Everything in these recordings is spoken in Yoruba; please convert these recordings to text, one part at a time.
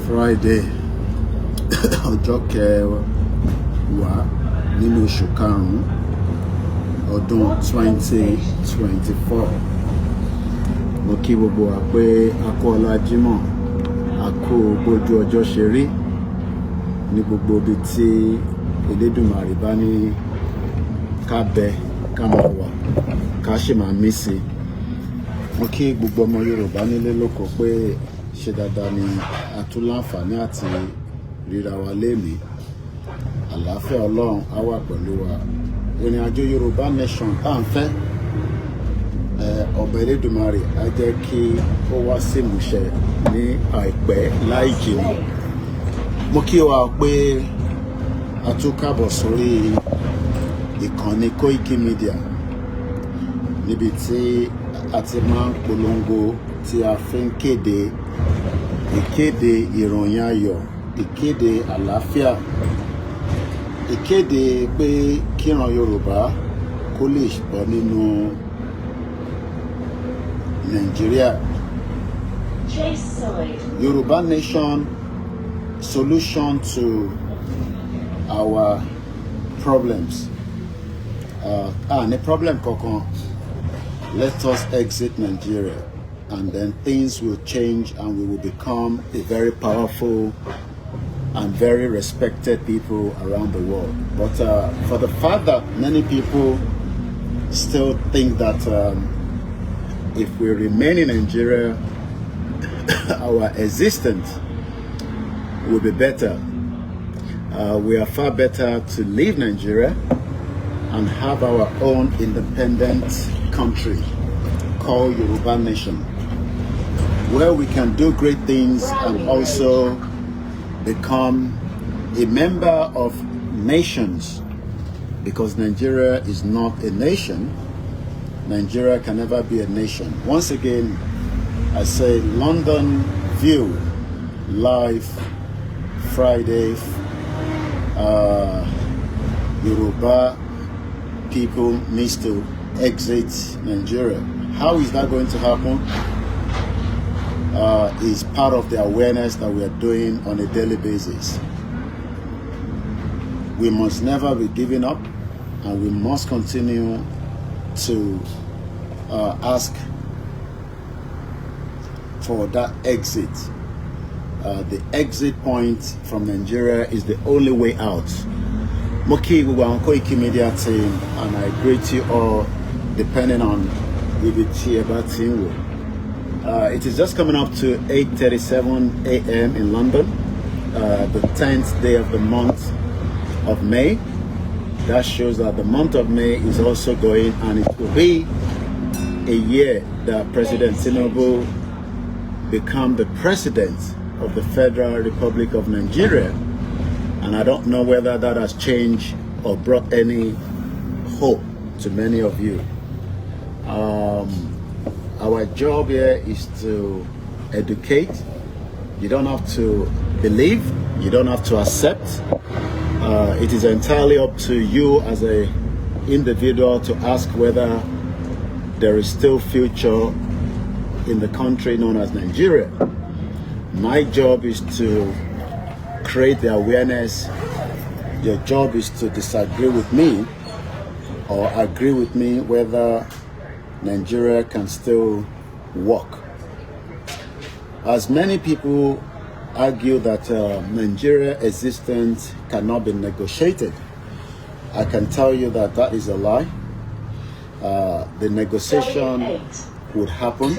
Friday ọjọ́ kẹwàá nínú oṣù karùn-ún ọdún 2024. Mo kí gbogbo wa pé a kú ọlá Jímọ̀, a kú bójú ọjọ́ ṣe rí ní gbogbo ibi tí Elédùmarè bá ní ká bẹ ká máa wà ká ṣe máa mí sí. Mo kí gbogbo ọmọ Yorùbá nílé lóko pé ṣe dáadáa ni a tún láǹfààní àti ríra wa lénìí. Àlàáfíà Ọlọ́run á wà pẹ̀lú wa. Ìrìn àjò Yorùbá nation tá à ń fẹ́, ọba Elédùmarè á jẹ́ kí ó wá sí ìmúṣẹ ní àìpẹ́ láì jìnnà. Mo kí wa pé a tún kábọ̀ sórí ìkànnì Koikimedia níbi tí a ti máa ń polongo tí a fi ń ìkéde ìròyìn ayọ̀, ìkéde àlàáfíà, ìkéde pé kíran Yorùbá kó lè bọ́ nínú Nàìjíríà. Yoruba nation solution to our problems. The problem kankan. Let us exit Nigeria, and then things will change and we will become a very powerful and very respected people around the world. But for the fact that many people still think that if we remain in Nigeria, our existence will be better. We are far better to leave Nigeria and have our own independent country called Yoruba nation, where we can do great things and also become a member of nations, because Nigeria is not a nation. Nigeria can never be a nation. Once again, I say London View live Friday. Yoruba people needs to exit Nigeria. How is that going to happen? Is part of the awareness that we are doing on a daily basis. We must never be giving up, and we must continue to ask for that exit. The exit point from Nigeria is the only way out. Moki Koikimedia team, and I greet you all depending on it is just coming up to 8:37 a.m. in London, the 10th day of the month of May. That shows that the month of May is also going, and it will be a year that President Tinubu become the president of the Federal Republic of Nigeria. And I don't know whether that has changed or brought any hope to many of you. Our job here is to educate. You don't have to believe, you don't have to accept. It is entirely up to you as an individual to ask whether there is still future in the country known as Nigeria. My job is to create the awareness. Your job is to disagree with me or agree with me whether Nigeria can still work. As many people argue that Nigeria existence cannot be negotiated, I can tell you that that is a lie. The negotiation would happen,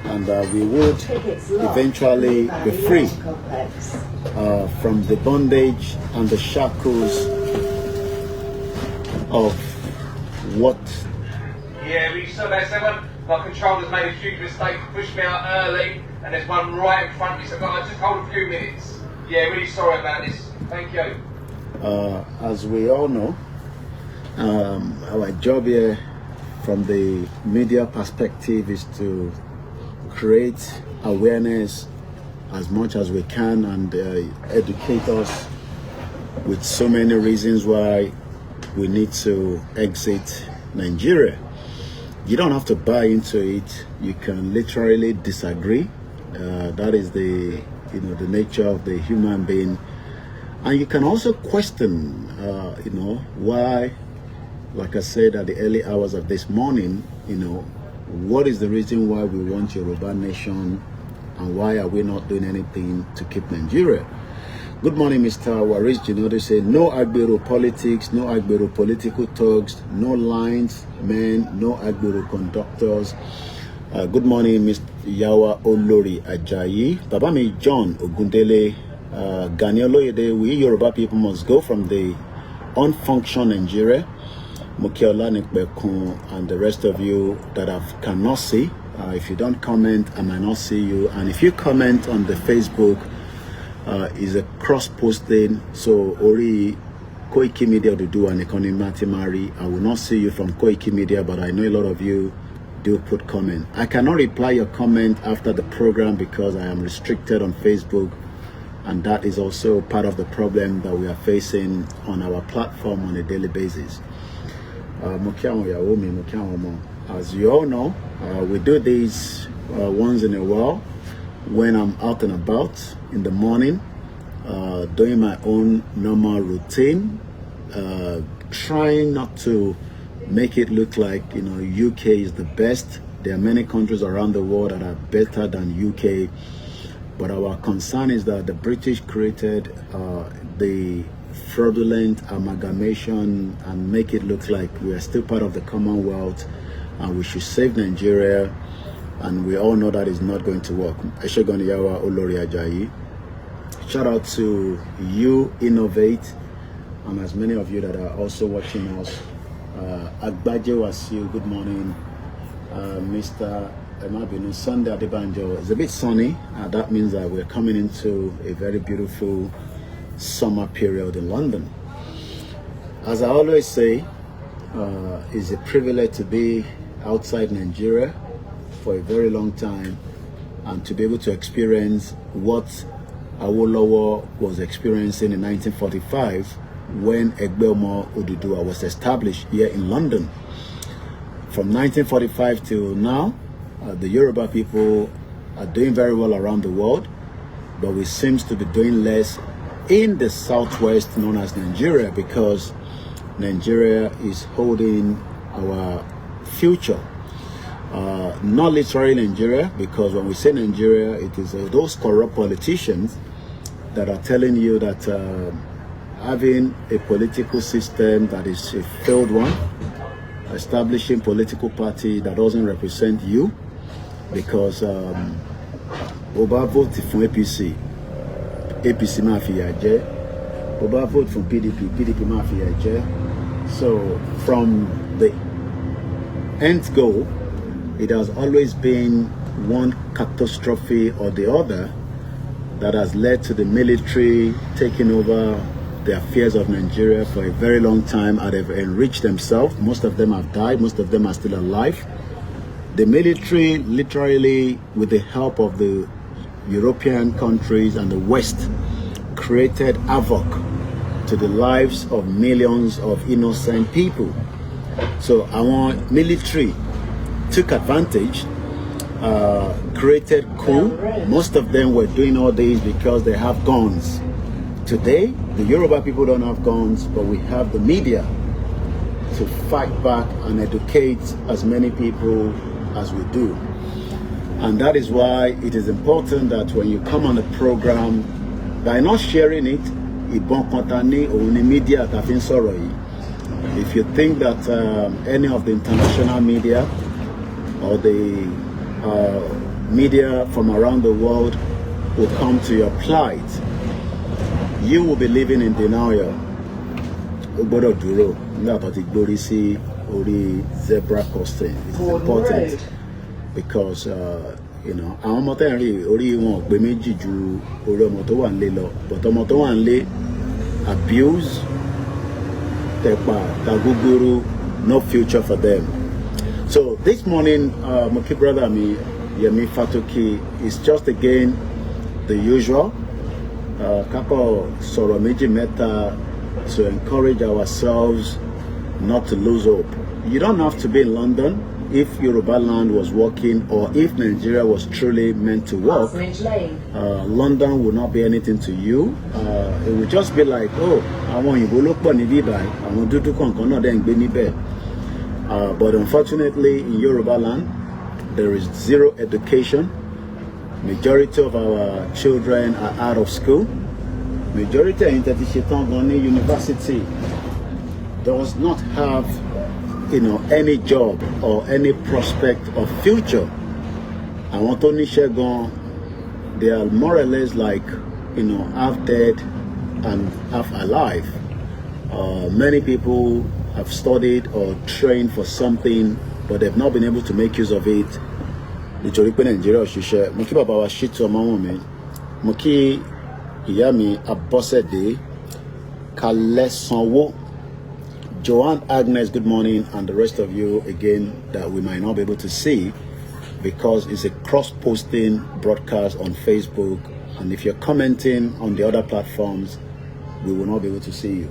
and we would eventually be free from the bondage and the shackles of what. Yeah, we saw that second. My controller's made a huge mistake, pushed me out early, and there's one right in front of me, so I just hold a few minutes. Yeah, really sorry about this. Thank you. As we all know, our job here from the media perspective is to create awareness as much as we can and educate us with so many reasons why we need to exit Nigeria. You don't have to buy into it. You can literally disagree. That is the you know, the nature of the human being. And you can also question, you know, why, like I said at the early hours of this morning, you know, what is the reason why we want Yoruba nation, and why are we not doing anything to keep Nigeria? Good morning, Mr. Waris Jinode say, no Agbero politics, no Agbero political talks, no lines, men, no Agbero conductors. Good morning, Mr. Yawa Olori Ajayi. Babami John Ogundele, Ganioloyede, we Yoruba people must go from the unfunctioning Nigeria. Mukiola Nikbekun and the rest of you that I cannot see. If you don't comment, I might not see you. And if you comment on the Facebook, is a cross-posting. So Ori Koikimedia to do an economy mathemari. I will not see you from Koikimedia, but I know a lot of you do put comment. I cannot reply your comment after the program because I am restricted on Facebook, and that is also part of the problem that we are facing on our platform on a daily basis. As you all know, we do this once in a while when I'm out and about in the morning, doing my own normal routine, trying not to make it look like, you know, UK is the best. There are many countries around the world that are better than UK, but our concern is that the British created the fraudulent amalgamation and make it look like we are still part of the Commonwealth and we should save Nigeria, and we all know that is not going to work. Eshegoni Yawa Olori Ajayi. Shout out to you, Innovate, and as many of you that are also watching us. Agbaje Wasiu, good morning. Mr. Emabinu, Sunday Adebanjo. It's a bit sunny. That means that we're coming into a very beautiful summer period in London. As I always say, it's a privilege to be outside Nigeria for a very long time and to be able to experience what Awolowo was experiencing in 1945 when Egbeomo Oduduwa was established here in London. From 1945 till now, the Yoruba people are doing very well around the world, but we seem to be doing less in the southwest known as Nigeria, because Nigeria is holding our future. Not literally Nigeria, because when we say Nigeria, it is those corrupt politicians that are telling you that having a political system that is a failed one, establishing political party that doesn't represent you, because Oba vote for APC, APC mafia je. Oba vote for PDP, PDP mafia je. So from the end goal, it has always been one catastrophe or the other that has led to the military taking over the affairs of Nigeria for a very long time, and they've enriched themselves. Most of them have died, most of them are still alive. The military, literally with the help of the European countries and the West, created havoc to the lives of millions of innocent people. So our military took advantage, created coup. Most of them were doing all this because they have guns. Today, the Yoruba people don't have guns, but we have the media to fight back and educate as many people as we do. And that is why it is important that when you come on the program, by not sharing it, media. If you think that any of the international media or the media from around the world will come to your plight, you will be living in denial. Zebra crossing is important because you know, àwọn ọmọ tẹ́ ń rí orí wọn pé méjì ju orí ọmọ tó wà nílé lọ, but ọmọ tó wà nílé abuse, tepa, taguguru, no future for them. So this morning, my key brother me, Yemi Fatoki, is just again the usual. Kako sọ̀rọ̀ méjì mẹ́ta to encourage ourselves not to lose hope. You don't have to be in London. if Yoruba land was working, or if Nigeria was truly meant to work, London would not be anything to you. It would just be like, oh, àwọn òyìnbó ló pọ̀ níbí báyìí, àwọn dúdú kọ̀ọ̀kan náà dẹ̀ ń gbé níbẹ̀. But unfortunately, in Yoruba land, there is zero education. Majority of our children are out of school. Majority of university does not have, any job or any prospect of future. I want to Nishagon, they are more or less like, half dead and half alive. Many people have studied or trained for something, but they've not been able to make use of it. Nítorí pé Nàìjíríà òṣìṣẹ́, mo kí bàbá wa Ṣítù Ọmọ́wùnmí, mo kí ìyá mi Abọ́sẹ̀dé Kalẹ́sanwó, Joanne Agnes, good morning, and the rest of you again that we might not be able to see because it's a cross-posting broadcast on Facebook, and if you're commenting on the other platforms, we will not be able to see you.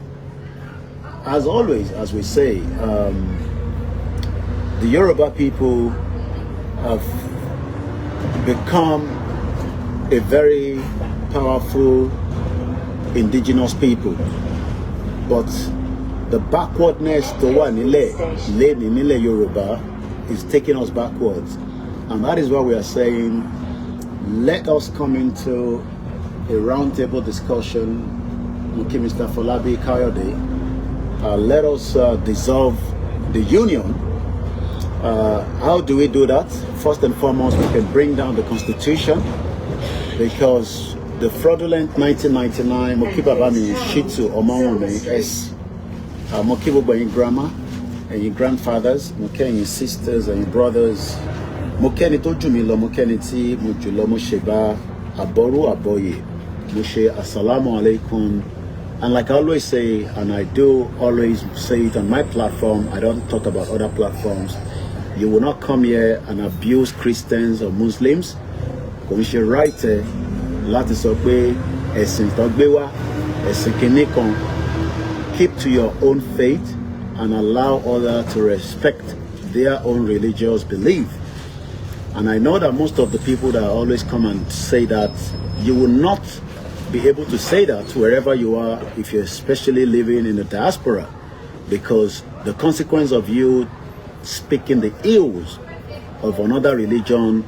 As always, as we say, the Yoruba people have become a very powerful indigenous people, but the backwardness to one Nile Yoruba is taking us backwards, and that is why we are saying, let us come into a roundtable discussion. Okay, Mr. Folabi Kayode, let us dissolve the union. How do we do that? First and foremost, we can bring down the constitution, because the fraudulent 1999 Mokiba Bami Shitsu Omawame S Mokibo by your grandma and your grandfathers, Mokeni your sisters and your brothers, Mokeni Tojumilo, Mokeni Ti, Mujulo Mosheba, Aboru Aboye, Moshe Assalamu alaikum. And like I always say, and I do always say it on my platform, I don't talk about other platforms, you will not come here and abuse Christians or Muslims. Kò ń ṣe right láti sọ pé ẹ̀sìn tó gbé wá, ẹ̀sìn kìíní kan. Keep to your own faith and allow others to respect their own religious belief. And I know that most of the people that always come and say that, you will not be able to say that wherever you are, if you're especially living in the diaspora, because the consequence of you speaking the ills of another religion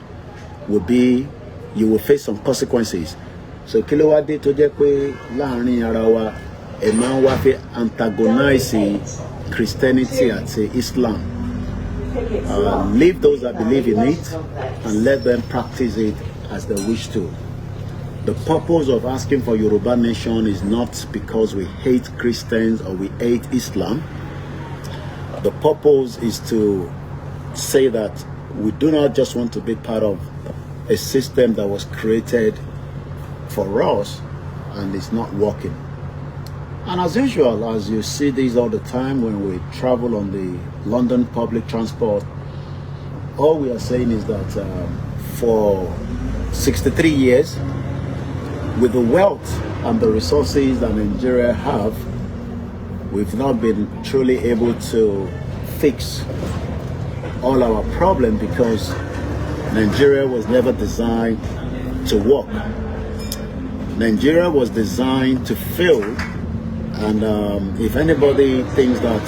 will be, you will face some consequences. So kí ló wá dé tó jẹ́ pé láàrin ara wa ẹ máa ń wá fẹ́ antagonize Christianity àti Islam. Leave those that believe in it and let them practice it as they wish to. The purpose of asking for Yoruba nation is not because we hate Christians or we hate Islam. The purpose is to say that we do not just want to be part of a system that was created for us and it's not working. And as usual, as you see this all the time when we travel on the London public transport, all we are saying is that for 63 years, with the wealth and the resources that Nigeria have, we've not been truly able to fix all our problems because Nigeria was never designed to work. Nigeria was designed to fail. And if anybody thinks that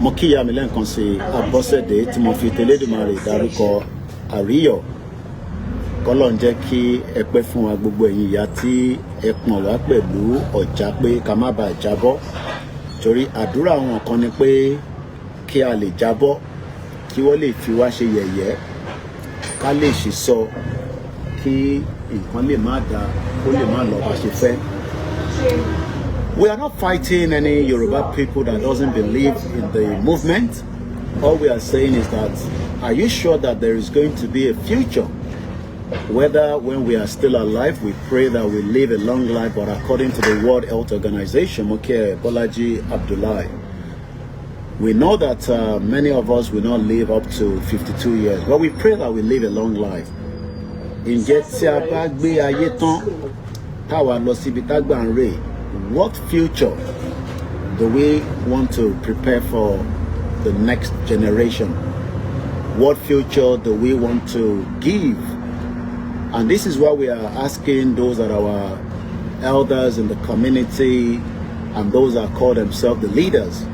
Mokiya Milen Konsi Abosede Timofi Teledumare Daruko Ariyo Kọ́lọ́run jẹ́ kí ẹ pẹ́ fún wa gbogbo ẹ̀yin ìyá tí ẹ pọ̀n wá pẹ̀lú ọ̀já pé ká má bàa jábọ́, torí àdúrà wọn kan ni pé kí a lè jábọ́, kí wọ́n lè fi wá ṣe yẹ̀yẹ́, ká lè ṣì sọ, kí nǹkan lè má dá, kó lè má lọ bá ṣe fẹ́. We are not fighting any Yoruba people that doesn't believe in the movement. All we are saying is that, are you sure that there is going to be a future? Whether when we are still alive, we pray that we live a long life, but according to the World Health Organization, Moke Bolaji Abdullahi, we know that many of us will not live up to 52 years, but we pray that we live a long life. What future do we want to prepare for the next generation? what future do we want to give? And this is what we are asking those that are our elders in the community and those that call themselves the leaders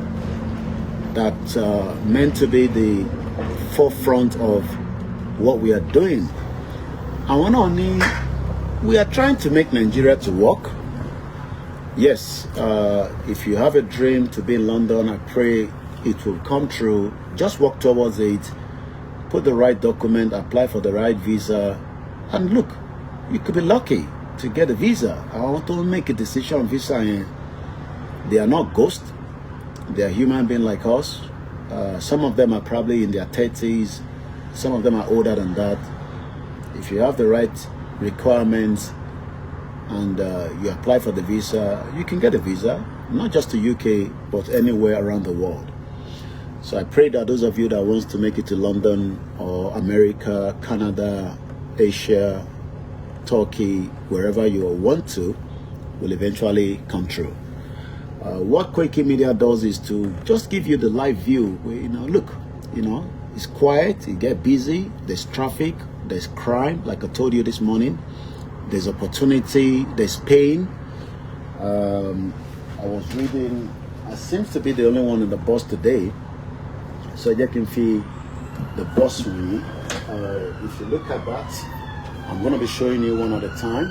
that meant to be the forefront of what we are doing. And only we are trying to make Nigeria to work. Yes, if you have a dream to be in London, I pray it will come true. Just work towards it. Put the right document, apply for the right visa, and look, you could be lucky to get a visa. I want to make a decision on visa, and they are not ghosts. They are human beings like us. Some of them are probably in their 30s. Some of them are older than that. If you have the right requirements and you apply for the visa, you can get a visa, not just to UK, but anywhere around the world. So I pray that those of you that wants to make it to London or America, Canada, Asia, Turkey, wherever you want to, will eventually come true. What Koikimedia does is to just give you the live view. Where, look, it's quiet, it gets busy, there's traffic, there's crime, like I told you this morning, there's opportunity, there's pain. I was reading, I seem to be the only one in the bus today, so you can feel the bus with me. If you look at that, I'm going to be showing you one at a time.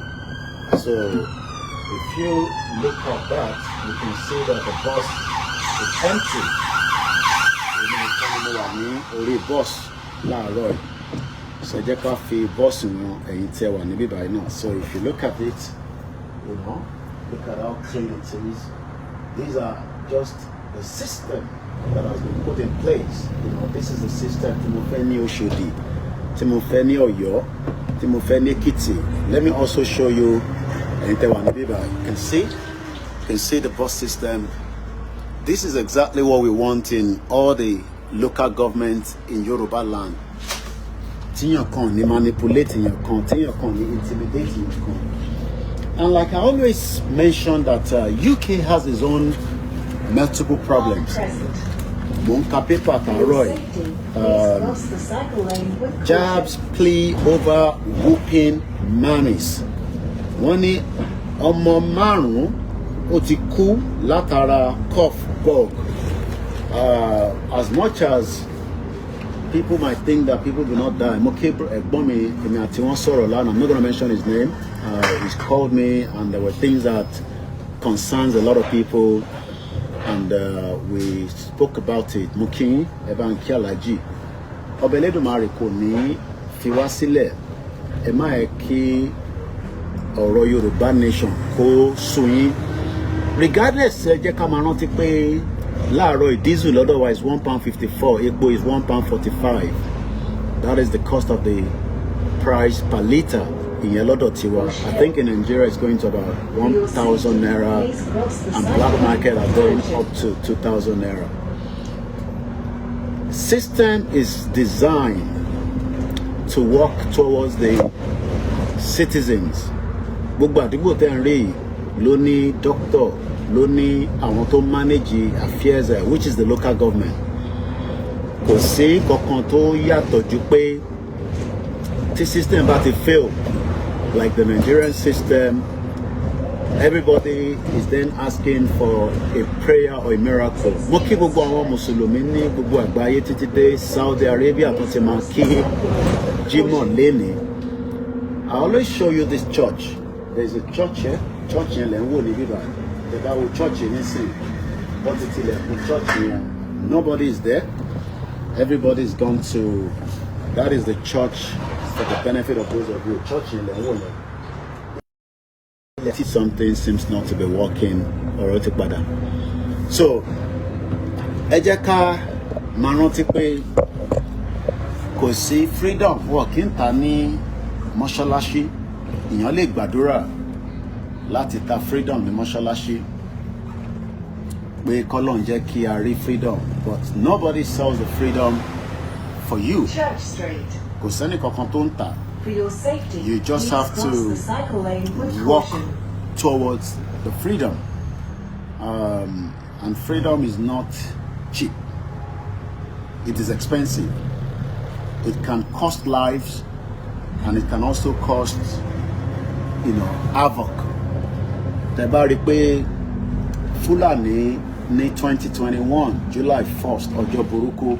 So if you look at that, you can see that the bus is empty. So you can feel bus in. So if you look at it, look at how clean it is. These are just the system that has been put in place. This is the system Timofeni Oshodi, Timofeni Oyo, Timofeni Kiti. Let me also show you. You can see the bus system. This is exactly what we want in all the local governments in Yoruba land. Manipulating your con, intimidating your con. And like I always mention that UK has its own multiple problems. Jabs plea over whooping mammies. Wọ́n ní ọmọ márùn-ún ó ti kú látara cough bug. As much as people might think that people do not die, I'm not going to mention his name. He's called me, and there were things that concerns a lot of people, and we spoke about it. Mukin Eban Kialaji Obeledumare kò ní fi wá sílẹ̀. Ẹ má ẹ kí ọ̀rọ̀ Yorùbá nation kó sú yín. Regardless, ẹ jẹ́ ká máa rántí pé láàárọ̀ diesel otherwise £1.54, epo is £1.45. That is the cost of the price per litre. In tiwa, I think in Nigeria it's going to about 1,000 naira, and black market are going up to 2,000 naira. System is designed to work towards the citizens. Gbogbo àdúgbò tẹ́ ń rí ló ní doctor, ló ní àwọn tó manage affairs, which is the local government. Kò sí kankan tó yàtọ̀ ju pé tí system bá ti fail, like the Nigerian system, everybody is then asking for a prayer or a miracle. Mo kí gbogbo àwọn Mùsùlùmí ní gbogbo àgbáyé títí dé Saudi Arabia tó ti máa kí Jímọ̀ lénìí. I always show you this church. There's a church here. Church here, the Bible church in this but it's church here. Nobody is there. Everybody is gone to. That is the church for the benefit of those of you. Church in something seems not to be working or bad. So, ejeka manoti pe kò sí freedom working tani mọ́ṣáláṣí. Ìyàn lè gbàdúrà láti ta freedom ní mọ́ṣáláṣí pé k'Ọlọ́run jẹ́ kí a rí freedom, but nobody sells the freedom for you. Church Street. Kò sẹ́ni kankan tó ń tà. For your safety, you just have to walk towards the freedom, and freedom is not cheap. It is expensive. it can cost lives, and it can also cost, havoc. Tẹ́ bá rí pé Fúlàní ní 2021 July 1st ọjọ́ burúkú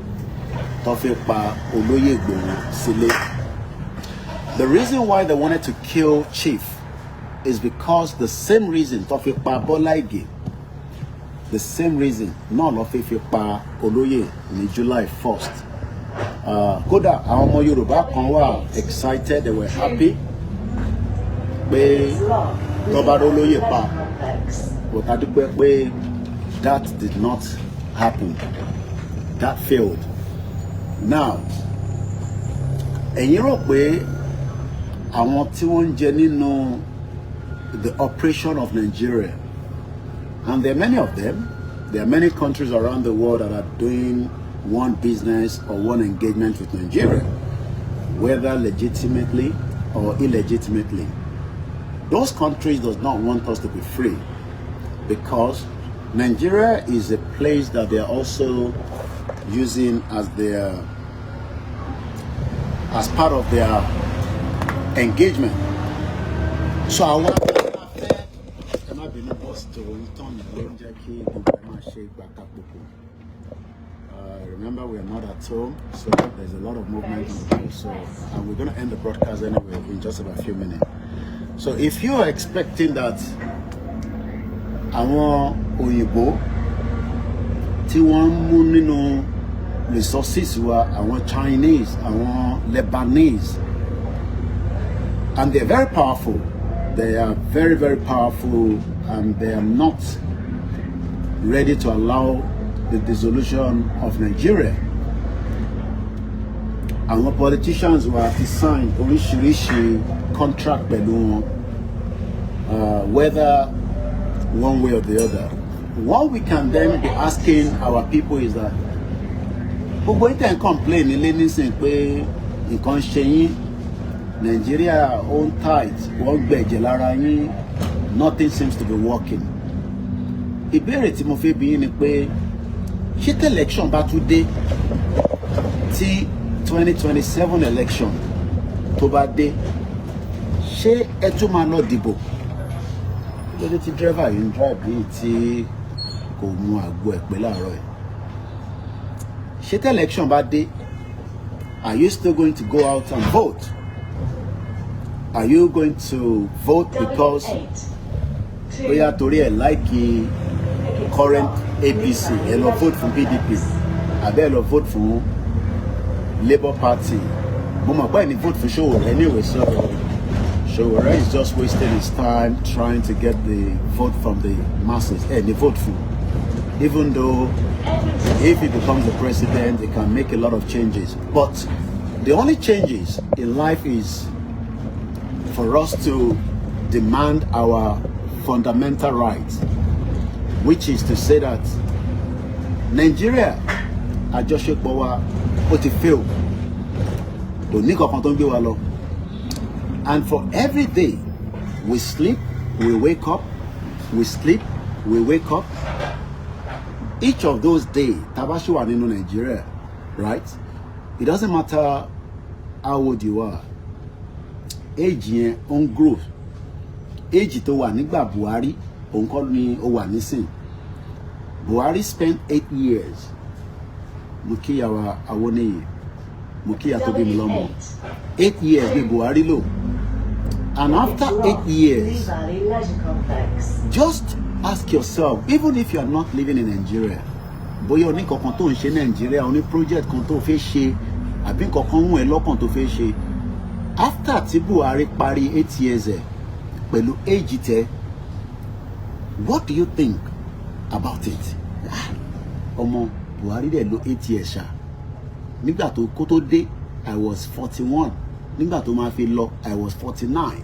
tó fi pa Olóyè Ìgbòho sílé. The reason why they wanted to kill Chief is because the same reason tó fi pa Bọ́lá Ìgè, the same reason náà ló fi pa Olóyè ní July 1st. Kódà àwọn ọmọ Yorùbá kan wà excited, they were happy pé tó bá Olóyè pa, but a dúpẹ́ pé that did not happen. That failed. Now, ẹ̀yin rò pé àwọn tí wọ́n ń jẹ nínú the operation of Nigeria, and there are many of them, there are many countries around the world that are doing one business or one engagement with Nigeria, whether legitimately or illegitimately. Those countries does not want us to be free, because Nigeria is a place that they are also using as part of their engagement. So I want remember, we are not at home, so there's a lot of movement on the place. So, and we're going to end the broadcast anyway in just about a few minutes. So if you are expecting that àwọn òyìnbó tí wọ́n mú nínú resources wa, àwọn Chinese, àwọn Lebanese, and they're very powerful, they are very, very powerful, and they are not ready to allow the dissolution of Nigeria. Our politicians were to sign oríṣiríṣi contract pẹ̀lú wọn, whether one way or the other. What we can then be asking our people is that gbogbo yín tẹ́ ń complain nílé nísìn pé nǹkan ṣe yín, Nigeria own tight, wọ́n gbẹ̀jẹ̀ lára yín, nothing seems to be working. Ìbéèrè tí mo fẹ́ bi yín ni pé ṣé tí election bá tún dé, tí 2027 election tó bá dé, ṣé ẹ tún máa lọ dìbò? Lórí tí driver yìí ń drive bíi tí kò mu àgbo ẹ̀pẹ́ láàárọ̀ ẹ̀. Ṣé tí election bá dé, are you still going to go out and vote? Are you going to vote because bóyá torí ẹ̀ like current APC, ẹ lọ vote for PDP, àbí ẹ lọ vote for Labour Party? Mo mọ̀ pé ẹni vote for Sowore anyway, so Sowore is just wasting his time trying to get the vote from the masses. Any vote for, even though if he becomes the president, he can make a lot of changes. But the only changes in life is for us to demand our fundamental rights, which is to say that Nigeria àjọṣepọ̀ wa ó ti fail, kò ní kankan tó ń gbé wa lọ. And for every day we sleep, we wake up, we sleep, we wake up. Each of those days, tabashi wà nínú Nigeria, right? It doesn't matter how old you are. Age yẹn on growth. Age tó wà nígbà Buhari, òun kọ́ ni ó wà nísìn. Buhari spent 8 years. Mo kí yàwá Awoniyi, mo kí yàtọ̀ bí mi lọ́mọ. 8 years ní Buhari lò. And after 8 years, just ask yourself, even if you are not living in Nigeria, bóyá o ní kankan tó ń ṣe Nigeria, o ní project kan tó fẹ́ ṣe, àbí kankan wù ẹ́ lọ́kàn tó fẹ́ ṣe. After tí Buhari parí 8 years ẹ̀ pẹ̀lú age tẹ, what do you think about it? Ọmọ Buhari dẹ̀ lò 8 years ṣá. Nígbà tó kó tó dé, I was 41. Nígbà tó máa fi lọ, I was 49.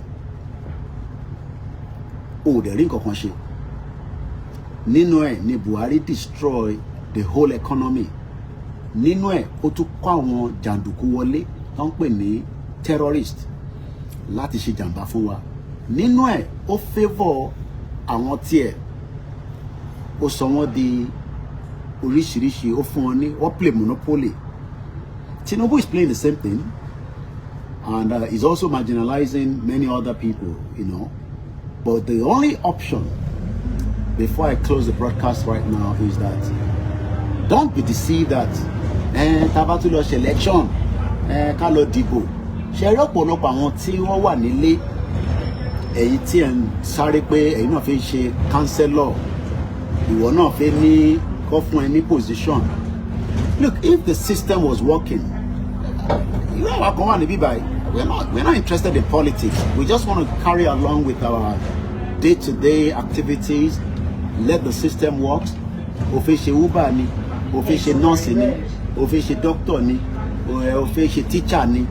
O dẹ̀ rí nǹkan ṣe. Nínú ẹ̀ ni Buhari destroy the whole economy. Nínú ẹ̀ ó tún kó àwọn jàǹdùkú wọlé tó ń pè ní terrorist láti ṣe jàǹbá fún wa. Nínú ẹ̀ ó favour àwọn tiẹ̀, ó sọ wọ́n di oríṣiríṣi, ó fún wọn ní, wọ́n play monopoly. Tinubu is playing the same thing, and is also marginalizing many other people, you know. But the only option, before I close the broadcast right now, is that don't be deceived that tabatulo election, kalo dibo. Ṣé rí ọ̀pọ̀lọpọ̀ àwọn tí wọ́n wà nílé, èyí tí ẹ̀ ń sáré pé èyí náà fẹ́ ṣe councillor, ìwọ náà fẹ́ ní kó fún ẹ ní position. Look, if the system was working, you know what going on we're not interested in politics. We just want to carry along with our day-to-day activities. Let the system work. Ó fẹ́ ṣe Uber ni, ó fẹ́ ṣe nurse ni, ó fẹ́ ṣe doctor ni, ó fẹ́ ṣe teacher ni,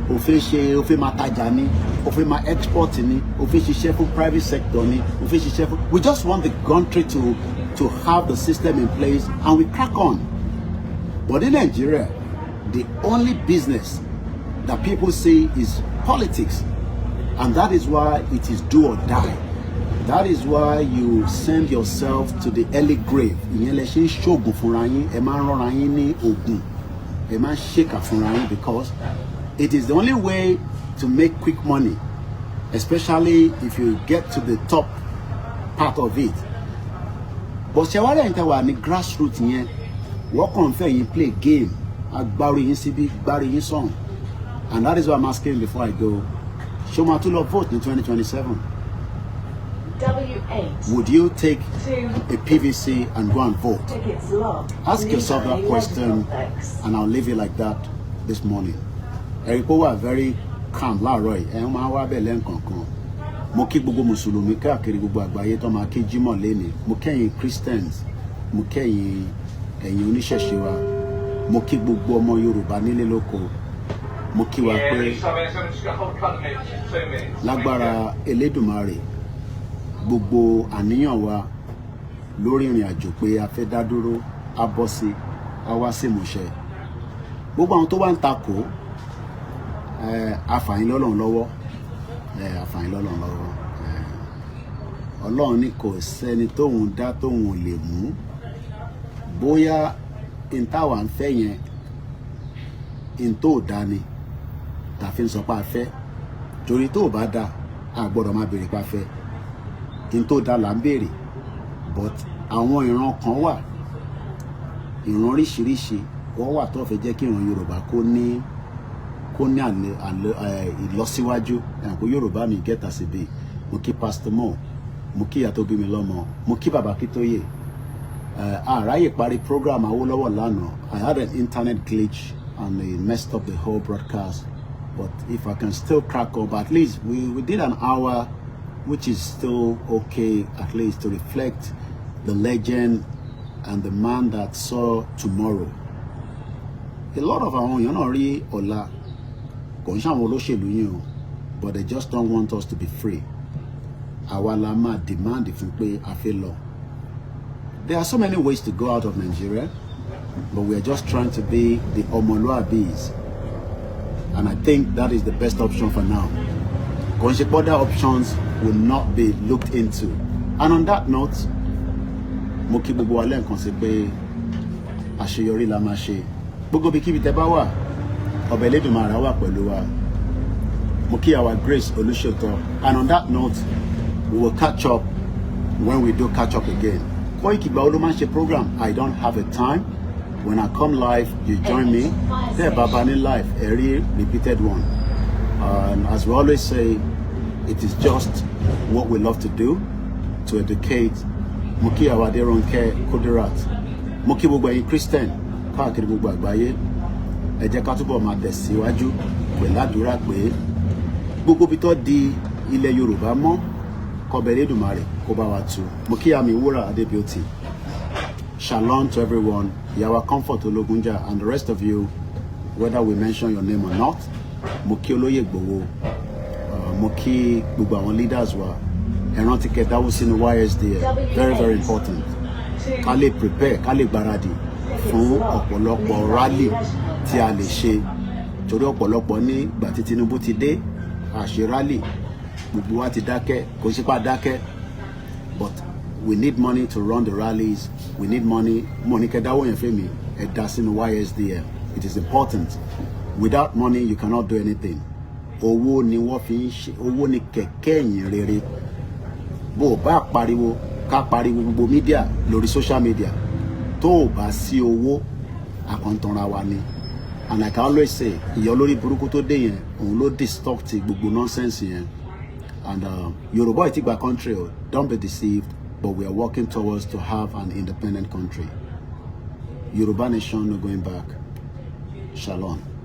ó fẹ́ máa tajà ni, ó fẹ́ máa export ni, ó fẹ́ ṣiṣẹ́ fún private sector ni, ó fẹ́ ṣiṣẹ́ fún. We just want the country to have the system in place and we crack on. But in Nigeria, the only business that people see is politics. And that is why it is do or die. That is why you send yourself to the early grave. Because it is the only way to make quick money, especially if you get to the top part of it. But Shawara Intawa ni grassroots here. Work on fair, you play game, Agbari Insibi, Bari song. And that is what I'm asking before I go. Shomatulo vote in 2027. W8. Would you take a PVC and go and vote? Ask yourself that question, and I'll leave you like that this morning. Eriko wa very calm, la roy. Ma wa be len kankan. Mo kí gbogbo Mùsùlùmí káàkiri gbogbo àgbáyé tó máa kí Jímọ̀ leni. Mo kẹ́yìn Christians, mo kẹ́yìn ẹ̀yin oníṣẹ̀ṣe wa, mo kí gbogbo ọmọ Yorùbá nílé lóko, mo kí wa pé lágbára Elédùmarè gbogbo àníyàn wa lórí ìrìn àjò pé a fẹ́ dá dúró a bọ́ sí a wá sí ìmúṣẹ. Gbogbo àwọn tó wá ń takò àfààní lọ́lọ́run lọ́wọ́, àfààní lọ́lọ́run lọ́wọ́. Ọlọ́run ní kò sẹ́ni tóun dá tóun ò lè mú. Bóyá ìntàwà ń fẹ́ yẹn ìntò dá ni tàfi ń sọ pé a fẹ́, torí tó bá dá a gbọ́dọ̀ máa béèrè pé a fẹ́. Ìntò dá là ń béèrè, but àwọn ìran kan wà, ìran oríṣiríṣi wọ́n wà tó fẹ́ jẹ́ kí ìran Yorùbá kó ní ìlọsíwájú. Ẹ̀kọ́ Yorùbá mi gẹ́ta sí bí mo kí Pastor Mo, mo kí ìyá tó bí mi lọ́mọ, mo kí bàbá Kítóyè. Àráyè parí program Awólọ́wọ̀ lánàá. I had an internet glitch and it messed up the whole broadcast. But if I can still crack up, at least we did an hour, which is still okay, at least to reflect the legend and the man that saw tomorrow. A lot of our own, you know, rí ọ̀la, kò ń ṣàwọn olóṣèlú yìí o, but they just don't want us to be free. Àwa la máa demand fún pé a fẹ́ lọ. There are so many ways to go out of Nigeria, but we are just trying to be the Omoluabis. And I think that is the best option for now. Other options will not be looked into. And on that note, mo kí gbogbo wa lẹ́ẹ̀kan sí pé àṣeyọrí la máa ṣe. Gbogbo bí kíbi tẹ́ bá wà, Ọba Elédùmarè wà pẹ̀lú wa. Mo kí our Grace Olúṣètò. And on that note, we will catch up when we do catch up again. Koikimedia program. I don't have a time. When I come live, you join me. There, Babani live, a repeated one. And as we always say, it is just what we love to do, to educate. Muki Awaderonke Kudirat. Muki Bugbayi Christian. Káàkiri gbogbo àgbáyé. Ẹ jẹ́ ká túbọ̀ máa tẹ̀síwájú pẹ̀lú àdúrà pé gbogbo bí tó di ilẹ̀ Yorùbá mọ́, k'Ọba Elédùmarè kó bá wa tú. Mo kí Àmì Wúrà Adébíọ́tì. Shalom to everyone. Yawa Comfort Ologunja and the rest of you, whether we mention your name or not. Mo kí Olóyè Ìgbòho. Mo kí gbogbo àwọn leaders wa. Ẹ rántí kẹ́ dáwó sínú YSDA. Very, very important. Ká lè prepare, ká lè gbáradì fún ọ̀pọ̀lọpọ̀ rally tí a lè ṣe. Torí ọ̀pọ̀lọpọ̀ ní ìgbà tí Tinubu ti dé, a ṣe rally. Gbogbo wa ti dákẹ́, kò sí pa dákẹ́. But we need money to run the rallies. We need money. Money kẹ́ dáwó yẹn fẹ́ mi. Ẹ dá sínú YSDA. It is important. Without money, you cannot do anything. Owó ni wọ́n fi ń ṣe, owó ni kẹ̀kẹ́ ìyìn rere. Bó bá pariwo, ká pariwo gbogbo media lórí social media. Tó bá sí owó, àkàntanra wa ni. And like I always say, ìyà olórí burúkú tó dé yẹn, òun ló distort gbogbo nonsense yẹn. And Yoruba is a country, don't be deceived, but we are working towards to have an independent country. Yoruba nation, no going back. Shalom.